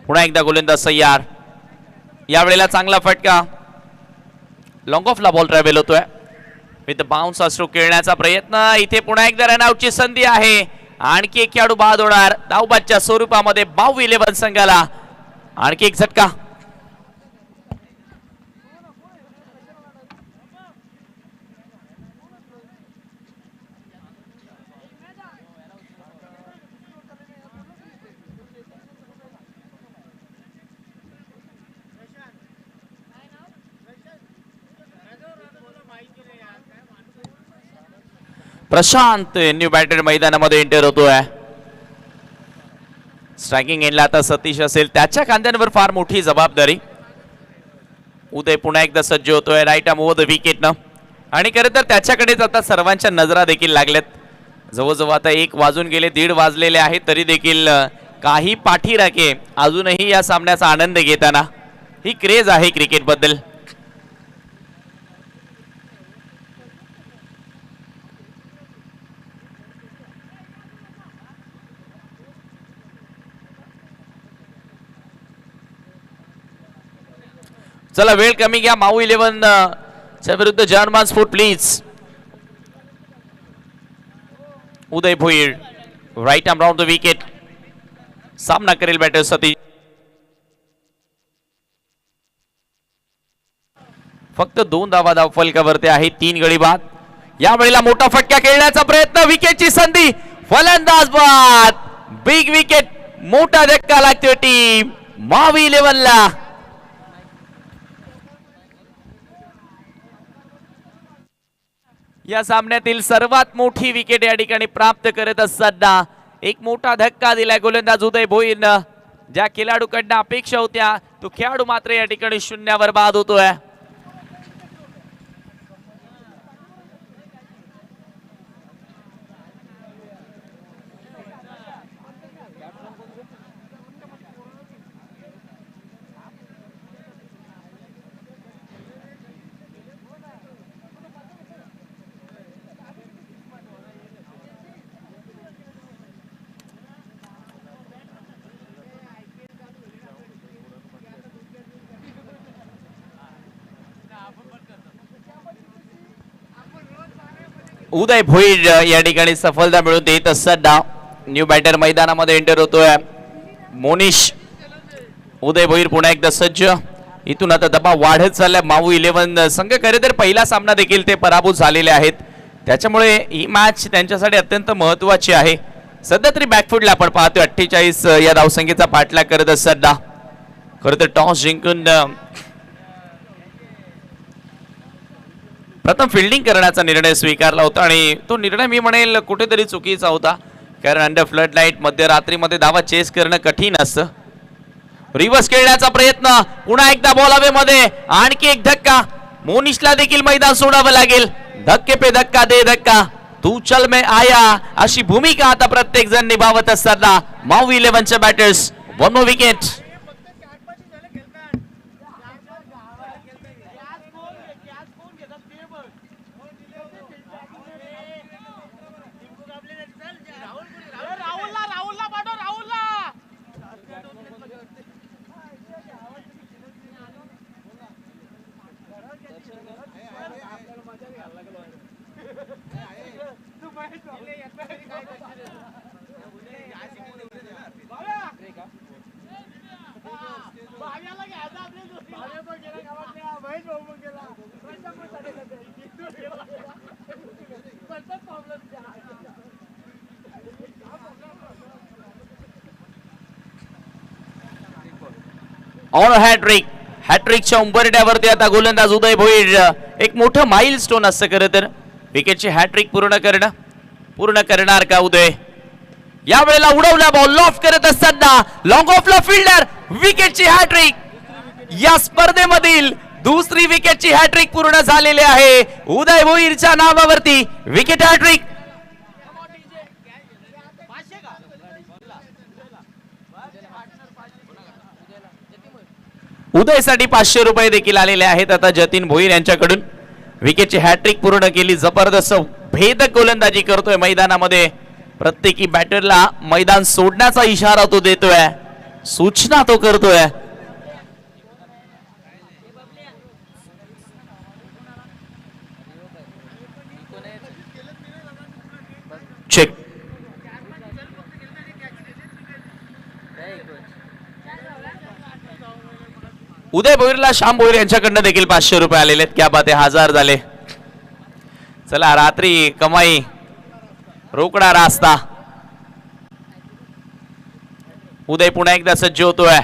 पुन्हा एकदा गोलंदाज सय्यार, यावेळेला चांगला फटका, लॉंग ऑफला बॉल ट्रॅव्हल होतोय. विथ बाउन्स स्ट्रोक खेळण्याचा प्रयत्न, इथे पुन्हा एकदा रनआउटची संधी आहे. आणखी एक खेळाडू बाद होणार धावबादच्या स्वरूपामध्ये माऊ 11 संघाला. आणखी एक झटका, प्रशांत न्यू बॅटर मैदानामध्ये एंटर होतोय. स्ट्रायकिंग एंडला आता सतीश असेल, त्याच्या खांद्यांवर फार मोठी जबाबदारी. उदय पुन्हा एकदा सज्ज होतोय राईट आर्म ओव्हर द विकेटनं, आणि खरं तर त्याच्याकडेच आता सर्वांच्या नजरा देखील लागल्यात. जवळजवळ आता 1 वाजून गेले, 1:30 वाजलेले आहेत, तरी देखील काही पाठीराखे अजूनही या सामन्याचा आनंद घेताना. ही क्रेज आहे क्रिकेट बद्दल. चला वेळ कमी घ्या, माऊ 11 च्या विरुद्ध German sport please. Uday Bhoir right arm round the wicket, सामना करेल बॅटर सतीश. फक्त 2 धावा धावफलकावरती आहे, 3 गडी बाद. यावेळेला मोठा फटका खेळण्याचा प्रयत्न, विकेटची संधी, फलंदाज बाद. बिग विकेट, मोठा धक्का लागतोय टीम माऊ 11 ला. या सामन्यातील सर्वात मोठी विकेट या ठिकाणी प्राप्त करत असताना एक मोठा धक्का दिलाय गोलंदाज उदय भोईरनं. ज्या खेळाडूकडनं अपेक्षा होत्या तो खेळाडू मात्र या ठिकाणी शून्यावर बाद होतोय. उदय भोईर या ठिकाणी सफलता मिळवून देत असतात डाव. न्यू बॅटर मैदानामध्ये एंटर होतोय मोनिश. उदय भोईर पुन्हा एकदा सज्ज. इथून आता दबाव वाढत चाललाय माऊ 11 संघ. खरे तर पहिला सामना देखील ते पराभूत झालेले आहेत, त्याच्यामुळे ही मॅच त्यांच्यासाठी अत्यंत महत्वाची आहे. सध्या तरी बॅकफुटला आपण पाहतोय 48 या धावसंख्येचा पाठलाग करत असताना. खरं तर टॉस जिंकून प्रथम फिल्डिंग करण्याचा निर्णय स्वीकारला होता आणि तो निर्णय मी म्हणेल कुठेतरी चुकीचा होता, कारण अंडर फ्लड लाईट मध्यरात्रीमध्ये धावा चेस करणं कठीण असतं. रिव्हर्स खेळण्याचा प्रयत्न, पुन्हा एकदा बॉल हवेमध्ये, आणखी एक धक्का. मोनिशला देखील मैदान सोडावं लागेल. धक्के पे धक्का दे धक्का, तू चल मैं आया, अशी भूमिका आता प्रत्येक जण निभावत असताना माऊ 11च्या batters. 1 more wicket. On hat-trick. हॅट्रिकच्या उंबरट्यावरती आता गोलंदाज उदय भोईर. एक मोठं माइलस्टोन असतं खरं तर विकेटची हॅट्रिक पूर्ण करणार का उदय? या वेळेला उडवला बॉल लॉफ्ट करत असताना लॉंग ऑफला फिल्डर. विकेटची हॅट्रिक. या स्पर्धेमधील दुसरी विकेटची हॅट्रिक पूर्ण झालेली आहे उदय भोईरच्या नावावरती. Wicket hat trick. उदयसाठी 500 रुपये देखील आलेले आहेत आता जतीन भोईर यांच्याकडून. विकेटची हॅट्रिक पूर्ण केली. जबरदस्त भेदक गोलंदाजी करतोय मैदानामध्ये. प्रत्येकी बॅटरला मैदान सोडण्याचा इशारा तो देतोय, सूचना तो करतोय. चेक. उदय भोईरला श्याम भोईर यांच्याकडनं देखील 500 रुपये आलेले आहेत. क्या बात आहे, 1000 झाले. चला रात्री कमाई रोकडा रास्ता. उदय पुन्हा एकदा सज्ज होतोय.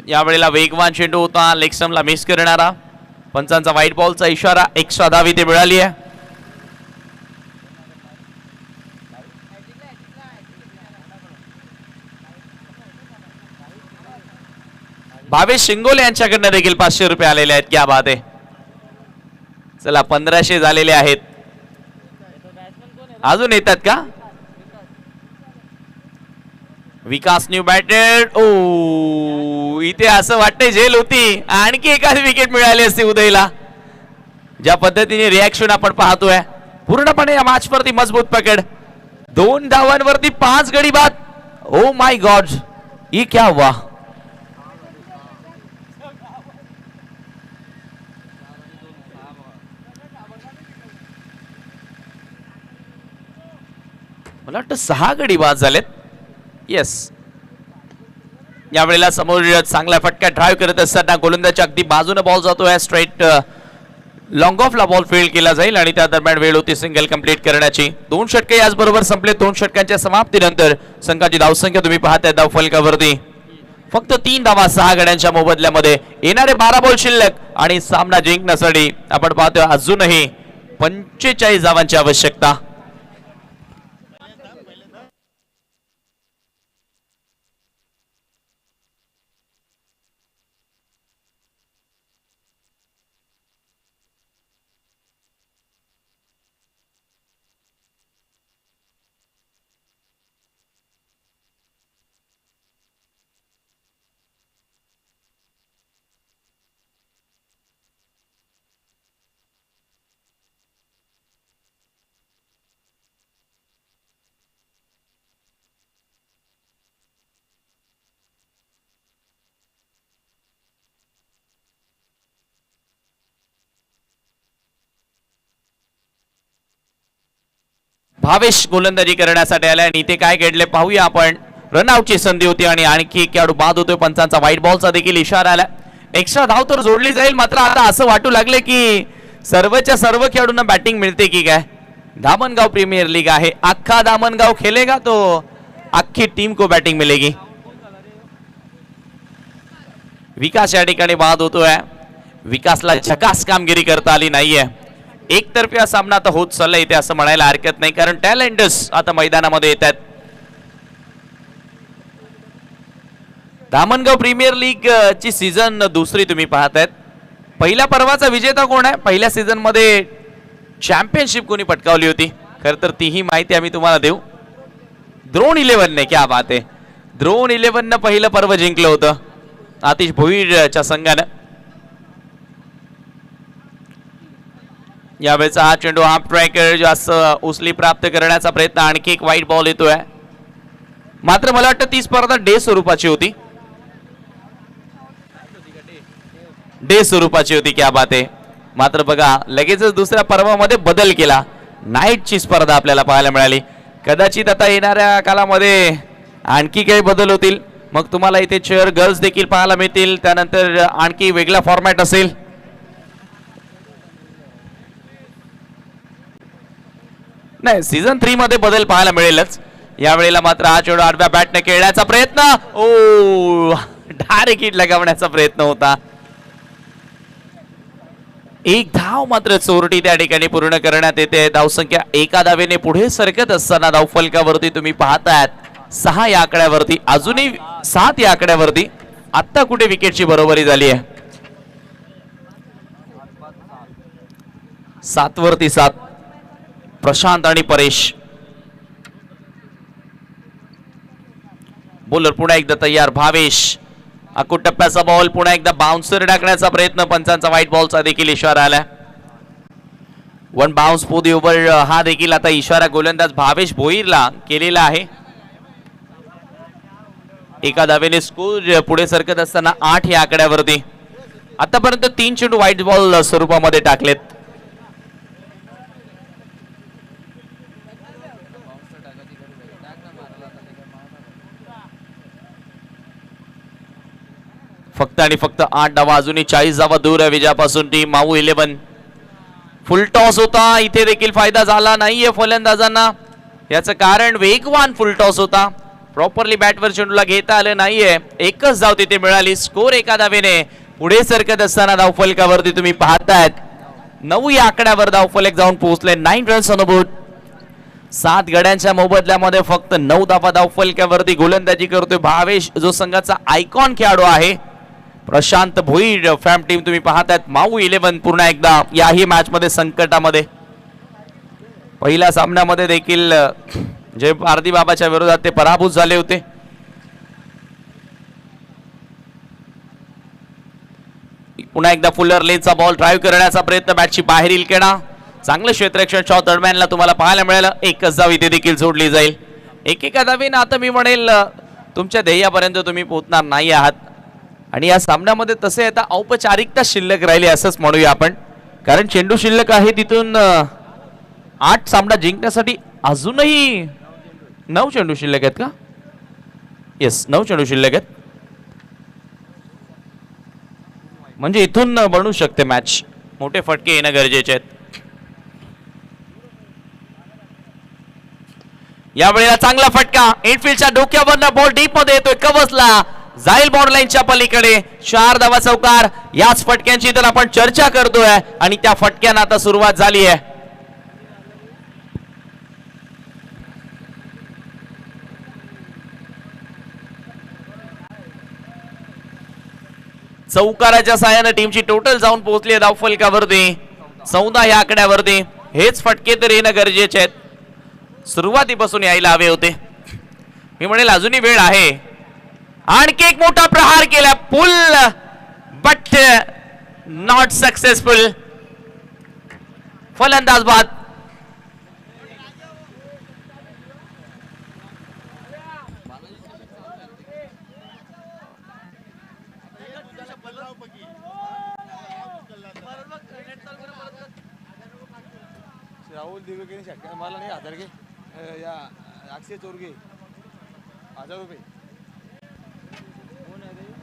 यावेळेला वेगवान चेंडू होता, लेग स्टंपला मिस करणारा. पंचांचा व्हाईट बॉलचा इशारा. एक्स्ट्रा धाव इथे मिळाली आहे. भावेश शिंगोले यांच्याकडनं देखील 500 रुपये आलेले आहेत. क्या बात आहे. चला 1500 झालेले आहेत. अजून येतात का? विकास न्यू बॅटर. ओ, इथे असं वाटतंय झेल होती, आणखी एखादी विकेट मिळाली असती उदयला. ज्या पद्धतीने रिॲक्शन आपण पाहतोय, पूर्णपणे या मॅच वरती मजबूत पकड. 2 धावांवरती 5 गडी बाद. ओ माय गॉड, ये क्या हुआ? मला वाटतं 6 गडी बाद झालेत. येस. यावेळेला समोर चांगला फटका ड्राईव्ह करत असताना गोलंदाजच्या अगदी बाजूने बॉल जातोय. स्ट्रेट लॉंग ऑफला बॉल फील्ड केला जाईल आणि त्या दरम्यान वेळ होती सिंगल कंप्लीट करण्याची. 2 षटके याचबरोबर संपले. 2 षटकांच्या समाप्तीनंतर संघाची धावसंख्या तुम्ही पाहताय धाव फलकावरती फक्त 3 धावा 6 गड्यांच्या मोबदल्यामध्ये. येणारे 12 बॉल शिल्लक आणि सामना जिंकण्यासाठी आपण पाहतोय अजूनही 45 धावांची आवश्यकता. भावेश गोलंदाजी करण्यासाठी आलाय आणि इथे काय घडले पाहूया आपण. रनआउटची संधी होती आणि आणखी एक खेळाडू बाद होतोय. पंचांचा व्हाईट बॉलचा देखील इशारा आला. एक्स्ट्रा धाव तर जोडली जाईल, मात्र आता असं वाटू लागले की सर्वच्या सर्व खेळाडूंना बॅटिंग मिळते की काय. दामनगाव प्रीमियर लीग आहे, अख्खा दामनगाव खेलेगा तो अख्खी टीम को बैटिंग मिलेगी. विकास या ठिकाणी बाद होतोय. विकासला झकास कामगिरी करता आली नाहीये. एकतर्फी हा सामना आता होत चाललाय इथे असं म्हणायला हरकत नाही, कारण टॅलेंटर्स आता मैदानामध्ये येतात. दामनगाव प्रीमियर लीग ची सीझन दुसरी तुम्ही पाहतायत. पहिल्या पर्वाचा विजेता कोण आहे, पहिल्या सीझन मध्ये चॅम्पियनशिप कोणी पटकावली होती, खर तर तीही माहिती आम्ही तुम्हाला देऊ. द्रोण 11 ने, क्या बात आहे, द्रोण 11 न पहिलं पर्व जिंकलं होतं आतिश भोईरच्या संघानं. यावेळेचा हा चेंडू हाफ ट्रॅकर जास्त उचली प्राप्त करण्याचा प्रयत्न. आणखी एक वाईट बॉल येतोय, मात्र मला वाटतं ती स्पर्धा डे स्वरूपाची होती. डे स्वरूपाची होती, क्या बात आहे. मात्र बघा लगेचच दुसऱ्या पर्वामध्ये बदल केला, नाईटची स्पर्धा आपल्याला पाहायला मिळाली. कदाचित आता येणाऱ्या कालामध्ये आणखी काही बदल होतील, मग तुम्हाला इथे चेअर गर्ल्स देखील पाहायला मिळतील. त्यानंतर आणखी वेगळा फॉर्मॅट असेल. नाही, सीझन 3 मध्ये बदल पाहायला मिळेलच. यावेळेला मात्र हा चेंडू आडव्या बॅटने खेळण्याचा प्रयत्न, ओ डायरेक्ट हिट लगावण्याचा प्रयत्न होता. एक धाव मात्र चोरटी त्या ठिकाणी पूर्ण करण्यात येते. धावसंख्या एका धावेने पुढे सरकत असताना धावफलकावरती तुम्ही पाहतायत 6 या आकड्यावरती, अजूनही 7 या आकड्यावरती. आता कुठे विकेटची बरोबरी झाली आहे, 7 वरती 7. प्रशांत आणि परेश. बॉलर पुन्हा एकदा तयार, भावेश. अकुट टप्प्याचा बॉल, पुन्हा एकदा बाउन्सर टाकण्याचा प्रयत्न. पंचांचा व्हाईट बॉलचा देखील इशारा आला. 1 बाउन्स फॉर द ओव्हर, हा देखील आता इशारा गोलंदाज भावेश भोईरला केलेला आहे. एका धावेने स्कोर पुढे सरकत असताना 8 या आकड्यावरती. आतापर्यंत 3 चेंडू व्हाईट बॉल स्वरूपामध्ये टाकलेत. फक्त आणि फक्त 8 धावा, अजूनही 40 धावा दूर आहे विजयापासून टीम माऊ 11. फुल टॉस होता, इथे देखील फायदा झाला नाहीये फलंदाजांना. याचं कारण वेगवान फुल टॉस होता, प्रॉपरली बॅटवर चेंडूला घेता आलं नाहीये. एकच धाव तिथे मिळाली. स्कोर एका धावेने पुढे सरकत असताना धावफलकावरती तुम्ही पाहतायत 9 या आकड्यावर धावफलक जाऊन पोहोचले. 9 रन्स ऑन बोर्ड. 7 गड्यांच्या मोबदल्यामध्ये फक्त 9 धावा धावफलकावरती गोलंदाजी करतोय भावेश, जो संघाचा आयकॉन खेळाडू आहे. प्रशांत भोईर फॅम टीम तुम्ही पाहतायत. माऊ 11 पुन्हा एकदा याही मॅच मध्ये संकटामध्ये. पहिल्या सामन्यामध्ये देखील जे पारधी बाबाच्या विरोधात ते पराभूत झाले होते. पुन्हा एकदा फुलर लेनचा बॉल ड्राईव्ह करण्याचा प्रयत्न, बॅटची बाहेरील केडा. चांगलं क्षेत्ररक्षण शॉट दरम्यानला तुम्हाला पाहायला मिळालं. एकच धाव इथे देखील जोडली जाईल. एकेका धावेनं आता मी म्हणेल तुमच्या ध्येयापर्यंत तुम्ही पोहोचणार नाही आहात. आणि या सामन्यामध्ये तसे आता औपचारिकता शिल्लक राहिली असंच म्हणूया आपण, कारण चेंडू शिल्लक आहे. तिथून 8 सामना जिंकण्यासाठी अजूनही 9 चेंडू शिल्लक आहेत का? येस, 9 चेंडू शिल्लक आहेत. म्हणजे इथून बनू शकते मॅच. मोठे फटके येणं गरजेचे आहेत. यावेळेला चांगला फटका, इनफिल्डच्या डोक्यावरनं बॉल डीप मध्ये येतोय, कवचला जाईल बॉर्डर लाईनच्या पलीकडे. 4 धावा चौकार. याच फटक्यांची तर आपण चर्चा करतोय आणि त्या फटक्यांना आता सुरुवात झाली आहे. चौकाराच्या साहाय्याने टीमची टोटल जाऊन पोहोचली आहे धावफलकावरती 14 या आकड्यावरती. हेच फटके तर येणं गरजेचे आहेत, सुरुवातीपासून यायला हवे होते. मी म्हणेल अजूनही वेळ आहे. आणखी एक मोठा प्रहार केला, पुल बट नॉट सक्सेसफुल. फलंदाज बाद.
राहुल दिवे मला नाही आधार घे. या अक्षय चोरगे 1000 रुपये.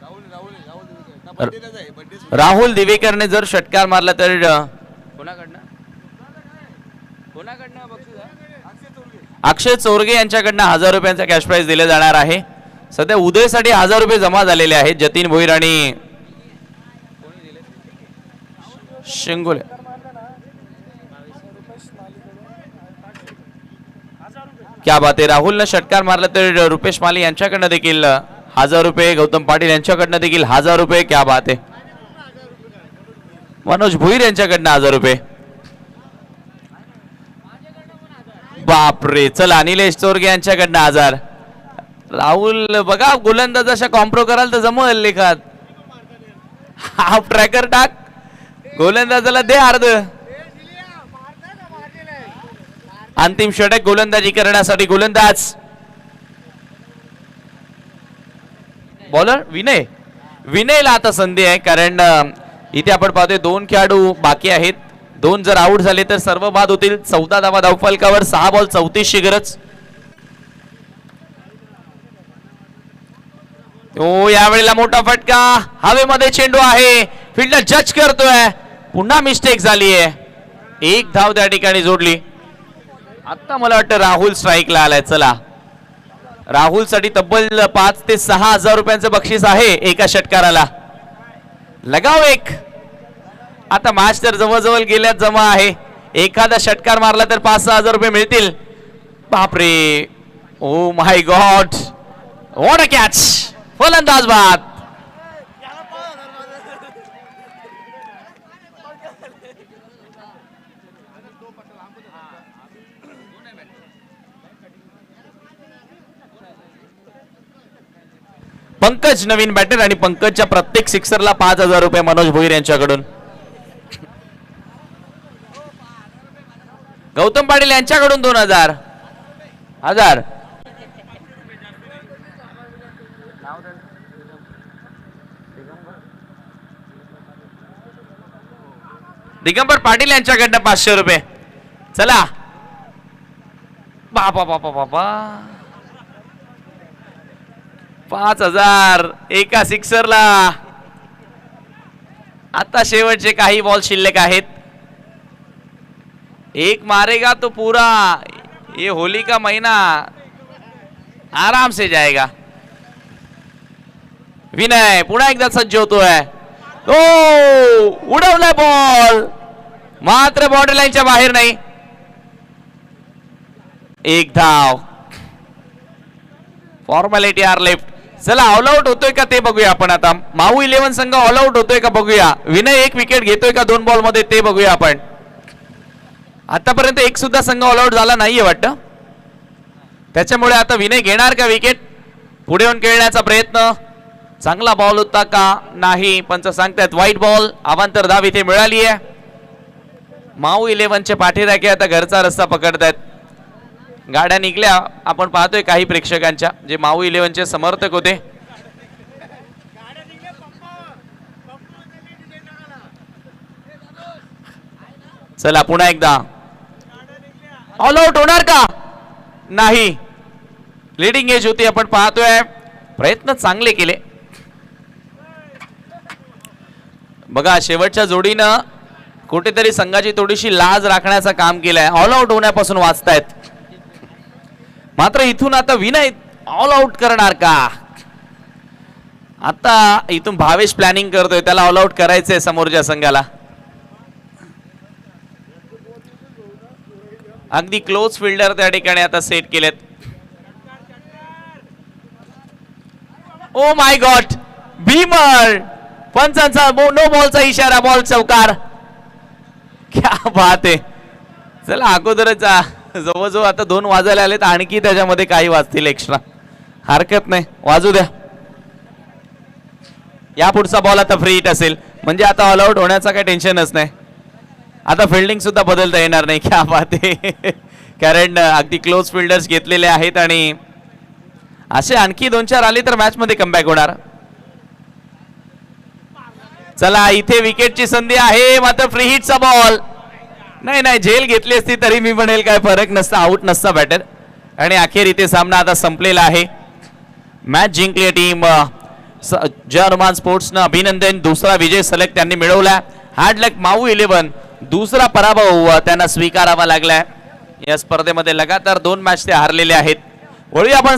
राहुल राहुल राहुल बर्थडेलाच आहे बर्थडे.
राहुल दिवेकरने जर षटकार मारला तर कोणाकडनं बक्षीस आहे? अक्षय चोरगे यांच्याकडनं 1000 रुपयांचा कॅश प्राइज दिले जाणार आहे. सध्या उदयसाठी 1000 रुपये जमा झालेले आहेत. जतीन भोईर आणि शिंगोले. क्या बात आहे. राहुलनं षटकार मारला तर रुपेश माली यांच्याकडनं देखील 1000 रुपये. गौतम पाटील यांच्याकडनं देखील 1000 रुपये. क्या बात आहे. मनोज भोईर यांच्याकडनं 1000 रुपये. बापरे. चला निलेश चोरगे यांच्याकडनं 1000. राहुल बघा गोलंदाज अशा कॉम्प्रो कराल तर जमल लेखात. हाफ ट्रॅकर टाक गोलंदाजाला दे अर्ध. अंतिम षटक गोलंदाजी करण्यासाठी गोलंदाज बॉलर विनयला आता संधी आहे. कारण इथे आपण पाहतोय 2 खेळाडू बाकी आहेत. 2 जर आउट झाले तर सर्व बाद होतील. 14 धावा धावफलकावर. 6 बॉल 34 ची गरज. ओ यावेळेला मोठा फटका. हवेमध्ये चेंडू आहे. फिल्डर जज करतोय. पुन्हा मिस्टेक झाली आहे. 1 धाव त्या ठिकाणी जोडली. आता मला वाटतं राहुल स्ट्राईकला आलाय. चला राहुल साठी तब्बल 5 ते 6,000 रुपयांचं बक्षीस आहे एका षटकाराला. लगाव एक. आता मॅच तर जवळजवळ गेल्यात जमा आहे. एखादा षटकार मारला तर 5-6,000 रुपये मिळतील. बापरे. Oh my God. What a catch. फलंदाज बाद. पंकज नवीन बॅटर आणि पंकजच्या प्रत्येक सिक्सरला 5,000 रुपये मनोज भोईर यांच्याकडून. गौतम पाटील यांच्याकडून 2,000. दिगंबर पाटील यांच्याकडनं 500 रुपये. चला बाबा बाबा बाबा 5,000 एका सिक्सरला. आता शेवटचे काही बॉल शिल्लक आहेत. एक मारेगा तो पूरा ये होली का महीना आराम से जाएगा. विनय पुन्हा एकदा सज्ज होतोय. ओ उडवलाय बॉल. मात्र बॉर्डर लाईनच्या बाहेर नाही. 1 धाव. Formality are left. चला ऑल आउट होतोय का ते बघूया आपण. आता माऊ 11 संघ ऑल आउट होतोय का बघूया. विनय 1 विकेट घेतोय का 2 बॉल मध्ये ते बघूया आपण. आतापर्यंत एक सुद्धा संघ ऑल आउट झाला नाहीये वाटतं. त्याच्यामुळे आता विनय घेणार का विकेट. पुढे येऊन खेळण्याचा प्रयत्न. चांगला बॉल होता का नाही. पंच सांगतायत वाईट बॉल. अवांतर धाव इथे मिळाली आहे. माऊ 11चे पाठीराखे आता घरचा रस्ता पकडतायत. गाड्या निघल्या. आपण पाहतोय काही प्रेक्षकांच्या जे माऊ 11चे समर्थक होते. चला पुन्हा एकदा ऑल आउट होणार का नाही. लीडिंग एज होती. आपण पाहतोय प्रयत्न चांगले केले. बघा शेवटच्या जोडीनं कुठेतरी संघाची थोडीशी लाज राखण्याचं काम केलंय. ऑल आउट होण्यापासून वाचतायत. मात्र इथून आता विनय ऑल आउट करणार का. आता इथून भावेश प्लॅनिंग करतोय. त्याला ऑल आउट करायचंय समोरच्या संघाला. अगदी क्लोज फिल्डर त्या ठिकाणी आता सेट केलेत. Oh my God. Bhimar. पंचांचा no बॉलचा इशारा. बॉल चौकार. क्या बात आहे. चला अगोदरच जवळजवळ आता 2 वाजायला आलेत. आणखी त्याच्यामध्ये काही वाजतील एक्स्ट्रा. हरकत नाही वाजू द्या. या पुढचा बॉल आता फ्री हिट असेल म्हणजे आता ऑल आउट होण्याचा काही टेन्शनच नाही. आता फिल्डिंग सुद्धा बदलता येणार नाही. क्या बात आहे. कारण अगदी क्लोज फिल्डर्स घेतलेले आहेत आणि असे आणखी 2-4 आले तर मॅच मध्ये कमबॅक होणार. चला इथे विकेटची संधी आहे. मात्र फ्री हिटचा बॉल नाही. झेल घेतली असती तरी मी म्हणेल काय फरक नसता. आउट नसता बॅटर. आणि अखेर इथे सामना आता संपलेला आहे. मॅच जिंकली टीम जय हनुमान स्पोर्ट्सनं. अभिनंदन. दुसरा विजय सलग त्यांनी मिळवला. हार्ड लक माऊ 11 दुसरा पराभव त्यांना स्वीकारावा लागलाय. या स्पर्धेमध्ये लगातार 2 मॅच ते हारलेले आहेत. वळूया आपण